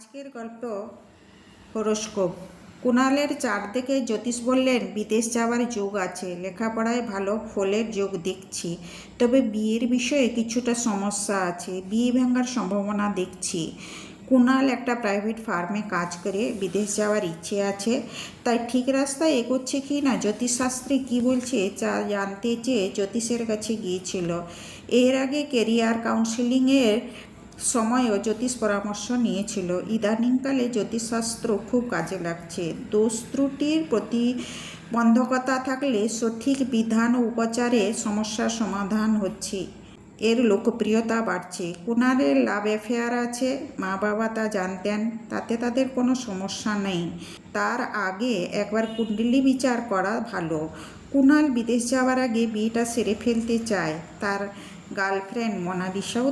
আজকের গল্প হরোস্কোপ। কুণালের চারদিকে জ্যোতিষ বললেন বিদেশ যাওয়ার যোগ আছে, লেখাপড়ায় ভালো ফলের যোগ দেখছি, তবে বিয়ের বিষয়ে কিছুটা সমস্যা আছে, বিয়ে ভাঙার সম্ভাবনা দেখছি। কুণাল একটা প্রাইভেট ফার্মে কাজ করে বিদেশ যাওয়ার ইচ্ছে আছে, তাই ঠিক রাস্তায় এগোচ্ছে কি না জ্যোতিষশাস্ত্রে কী বলছে তা জানতে চেয়ে জ্যোতিষের কাছে গিয়েছিল। এর আগে কেরিয়ার কাউন্সেলিংয়ের সময়ও জ্যোতিষ পরামর্শ নিয়েছিল। ইদানিংকালে জ্যোতিষশাস্ত্র খুব কাজে লাগছে। দোষ ত্রুটির প্রতিবন্ধকতা থাকলে সঠিক বিধান ও উপচারে সমস্যার সমাধান হচ্ছে, এর লোকপ্রিয়তা বাড়ছে। কুণালের লাভ অ্যাফেয়ার আছে, মা বাবা তা জানতেন, তাতে তাদের কোনো সমস্যা নেই। তার আগে একবার কুণ্ডলী বিচার করা ভালো। কুণাল বিদেশ যাওয়ার আগে বিয়েটা সেরে ফেলতে চায়, তার গার্লফ্রেন্ড মোনালিসাও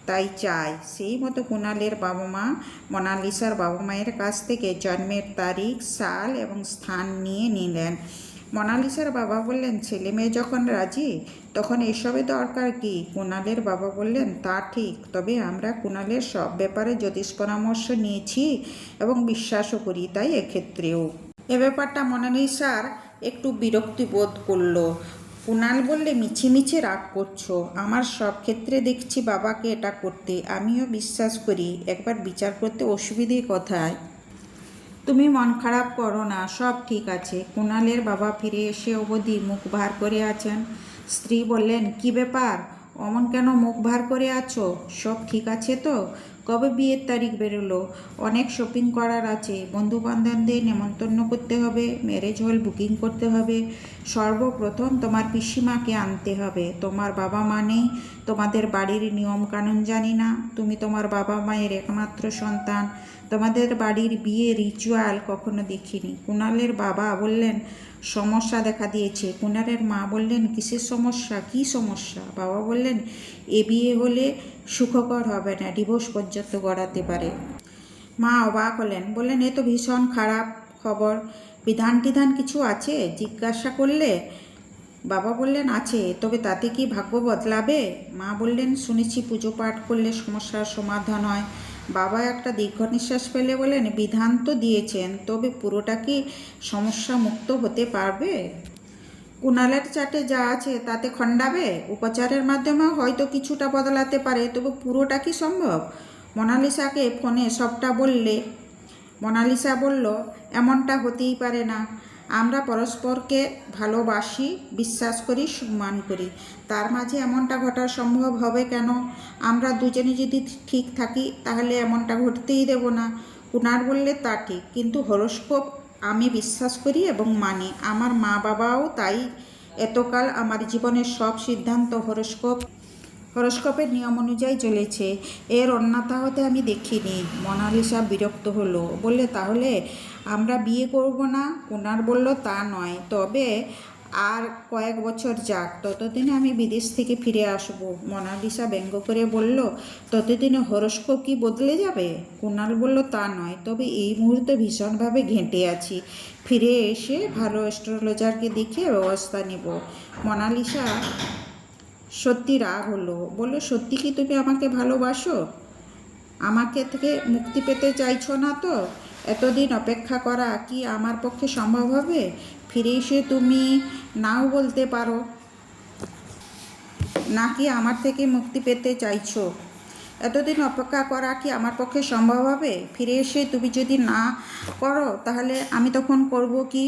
তাই চায়। সেই মতো কুণালের বাবা মা মোনালিসার বাবা মায়ের কাছ থেকে জন্মের তারিখ, সাল এবং স্থান নিয়ে নিলেন। মোনালিসার বাবা বললেন ছেলে মেয়ে যখন রাজি তখন এসবে দরকার কি। কুণালের বাবা বললেন তা ঠিক, তবে আমরা কুণালের সব ব্যাপারে জ্যোতিষ পরামর্শ নিয়েছি এবং বিশ্বাসও করি, তাই এক্ষেত্রেও। এ ব্যাপারটা মোনালিসার একটু বিরক্তি বোধ করলো। কুণাল বললে মিছিমিছি রাগ করছো, আমার সব ক্ষেত্রে দেখছি বাবাকে এটা করতে, আমিও বিশ্বাস করি, একবার বিচার করতে অসুবিধে কোথায়। তুমি মন খারাপ করো না, সব ঠিক আছে। কুণালের বাবা ফিরে এসে অবধি মুখ ভার করে আছেন। স্ত্রী বললেন কি ব্যাপার, অমন কেন মুখ ভার করে আছো, সব ঠিক আছে তো? কবে বিয়ের তারিখ বেরোলো? অনেক শপিং করার আছে, বন্ধু বান্ধবদের নেমন্তন্ন করতে হবে, ম্যারেজ হল বুকিং করতে হবে, সর্বপ্রথম তোমার পিসিমাকে আনতে হবে। তোমার বাবা মা নেই, তোমাদের বাড়ির নিয়ম কানুন জানি না, তুমি তোমার বাবা মায়ের একমাত্র সন্তান, তোমাদের বাড়ির বিয়ে রিচুয়াল কখনো দেখিনি। কুণালের বাবা বললেন সমস্যা দেখা দিয়েছে। কুণালের মা বললেন কিসের সমস্যা, কী সমস্যা? বাবা বললেন এ বিয়ে হলে সুখকর হবে না, ডিভোর্স পর্যন্ত গড়াতে পারে। মা অবাক হলেন, বললেন এ তো ভীষণ খারাপ খবর, বিধান টিধান কিছু আছে জিজ্ঞাসা করলে? বাবা বললেন আছে, তবে তাতে কি ভাগ্য বদলাবে? মা বললেন শুনেছি পুজো পাঠ করলে সমস্যার সমাধান হয়। বাবা একটা দীর্ঘ নিঃশ্বাস ফেলে বলেন বিধান তো দিয়েছেন, তবে পুরোটা কি সমস্যা মুক্ত হতে পারবে? কুণালের চাটে যা আছে তাতে খণ্ডাবে? উপচারের মাধ্যমে হয়তো কিছুটা বদলাতে পারে, তবে পুরোটা কি সম্ভব? মোনালিসাকে ফোনে সবটা বললে মোনালিসা বলল এমনটা হতেই পারে না, আমরা পরস্পরকে ভালোবাসি, বিশ্বাস করি, সম্মান করি, তার মাঝে এমনটা ঘটা সম্ভব হবে কেন? আমরা দুজনে যদি ঠিক থাকি তাহলে এমনটা ঘটতেই দেব না। কুণাল বললে তা ঠিক, কিন্তু হরোস্কোপ আমি বিশ্বাস করি এবং মানি, আমার মা বাবাও তাই। এতকাল আমার জীবনের সব সিদ্ধান্ত হরোস্কোপের নিয়ম অনুযায়ী চলেছে, এর অন্যথা হতে আমি দেখিনি। মোনালিসা বিরক্ত হলো, বললে তাহলে আমরা বিয়ে করব না? কুণাল বলল তা নয়, তবে আর কয়েক বছর যাক, ততদিনে আমি বিদেশ থেকে ফিরে আসব। মোনালিসা ব্যঙ্গ করে বলল ততদিনে হরোস্কোপ কি বদলে যাবে? কুণাল বলল তা নয়, তবে এই মুহূর্তে ভীষণভাবে ঘেঁটে আছি, ফিরে এসে ভালো অ্যাস্ট্রোলজারকে দেখিয়ে ব্যবস্থা নেব। মোনালিসা সত্যি রাগ হলো, বলল সত্যি কি তুমি আমাকে ভালোবাসো? আমাকে থেকে মুক্তি পেতে চাইছো না তো? এতদিন অপেক্ষা করা কি আমার পক্ষে সম্ভব হবে? ফিরে এসে তুমি নাও বলতে পারো, নাকি আমার থেকে মুক্তি পেতে চাইছো? এতদিন অপেক্ষা করা কি আমার পক্ষে সম্ভব হবে? ফিরে এসে তুমি যদি না করো তাহলে আমি তখন করব কি?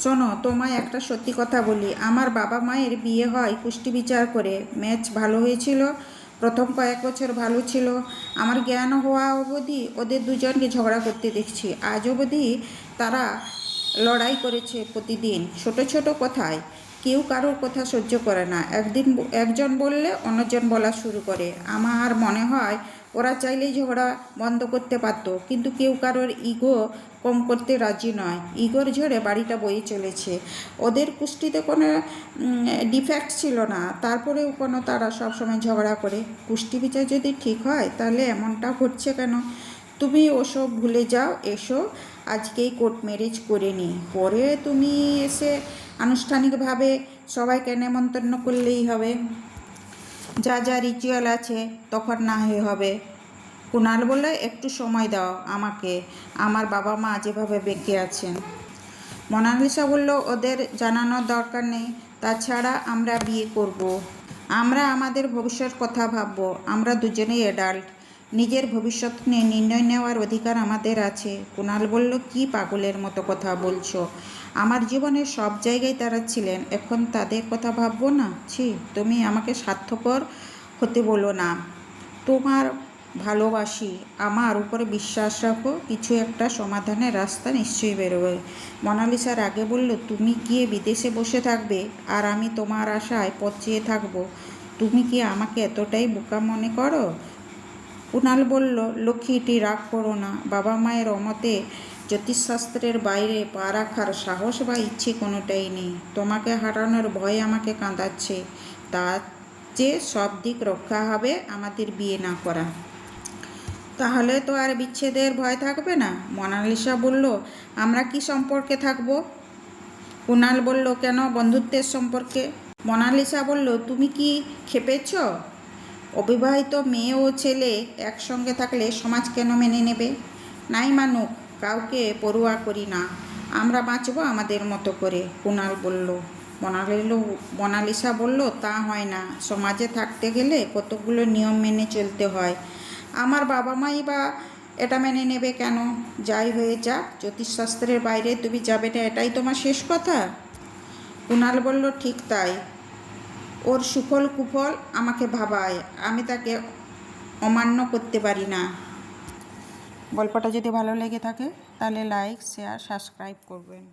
শোনো, তোমায় একটা সত্যি কথা বলি, আমার বাবা মায়ের বিয়ে হয় কুষ্টি বিচার করে। ম্যাচ ভালো হয়েছিল, প্রথম কয়েক বছর ভালো ছিল, আমার জ্ঞান হওয়া অবধি ওদের দুজনকে ঝগড়া করতে দেখছি। আজ অবধি তারা লড়াই করেছে প্রতিদিন, ছোট ছোট কথায়। কেউ কারোর কথা সহ্য করে না, একজন বললে অন্যজন বলা শুরু করে। আমার মনে হয় ওরা চাইলেই ঝগড়া বন্ধ করতে পারত, কিন্তু কেউ কারোর ইগো কম করতে রাজি নয়। ইগোর ঝড়ে বাড়িটা বয়ে চলেছে। ওদের কুষ্টিতে কোনো ডিফেক্ট ছিল না, তারপরেও কোনো তারা সবসময় ঝগড়া করে। কুষ্টি বিচার যদি ঠিক হয় তাহলে এমনটা ঘটছে কেন? তুমি ওসব ভুলে যাও, এসো আজকেই কোর্ট ম্যারেজ করে নিই, পরে তুমি এসে আনুষ্ঠানিকভাবে সবাইকে নেমন্তন্ন করলেই হবে, যা যা রিচুয়াল আছে তখন না হবে। কুণাল বলল, একটু সময় দাও আমাকে, আমার বাবা মা যেভাবে বেঁকে আছেন। মোনালিসা বলল, ওদের জানানোর দরকার নেই, তাছাড়া আমরা বিয়ে করব। আমরা আমাদের ভবিষ্যৎ কথা ভাববো, আমরা দুজনেই অ্যাডাল্ট, নিজের ভবিষ্যৎ নিয়ে নির্ণয় নেওয়ার অধিকার আমাদের আছে। কুণাল বলল, কি পাগলের মতো কথা বলছো? আমার জীবনের সব জায়গায় তারা ছিলেন, এখন তাদের কথা ভাববো না? ছি, তুমি আমাকে স্বার্থপর হতে বলো না। তোমার ভালোবাসি, আমার উপরে বিশ্বাস রাখো, কিছু একটা সমাধানের রাস্তা নিশ্চয়ই বেরোবে। মোনালিসা রাগে বলল, তুমি গিয়ে বিদেশে বসে থাকবে আর আমি তোমার আশায় পথ চেয়ে থাকবো? তুমি কি আমাকে এতটাই বোকা মনে করো? কুণাল বলল, লক্ষ্মীটি, রাগ করো না, বাবা মায়ের অমতে জ্যোতিষশাস্ত্রের বাইরে পা রাখার সাহস বা ইচ্ছে কোনোটাই নেই। তোমাকে হারানোর ভয় আমাকে কাঁদাচ্ছে, তার চেয়ে সব দিক রক্ষা হবে আমাদের বিয়ে না করা। তাহলে তো আর বিচ্ছেদের ভয় থাকবে না। মোনালিসা বলল, আমরা কি সম্পর্কে থাকবো? কুণাল বলল, কেন, বন্ধুত্বের সম্পর্কে। মোনালিসা বলল, তুমি কি খেপেছ? অবিবাহিত মেয়ে ও ছেলে একসঙ্গে থাকলে সমাজ কেন মেনে নেবে? নাই মানুক, কাউকে পরোয়া করি না, আমরা বাঁচবো আমাদের মতো করে, কুণাল বলল। মোনালিসা বলল, তা হয় না, সমাজে থাকতে গেলে কতগুলো নিয়ম মেনে চলতে হয়। আমার বাবা মাই বা এটা মেনে নেবে কেন? যাই হয়ে যাক, জ্যোতিষশাস্ত্রের বাইরে তুমি যাবে না, এটাই তোমার শেষ কথা? কুণাল বলল, ঠিক তাই। ওর সুফল কুফল আমাকে ভাবায়, আমি তাকে অমান্য করতে পারি না। গল্পটা যদি ভালো লেগে থাকে তাহলে লাইক, শেয়ার, সাবস্ক্রাইব করবেন।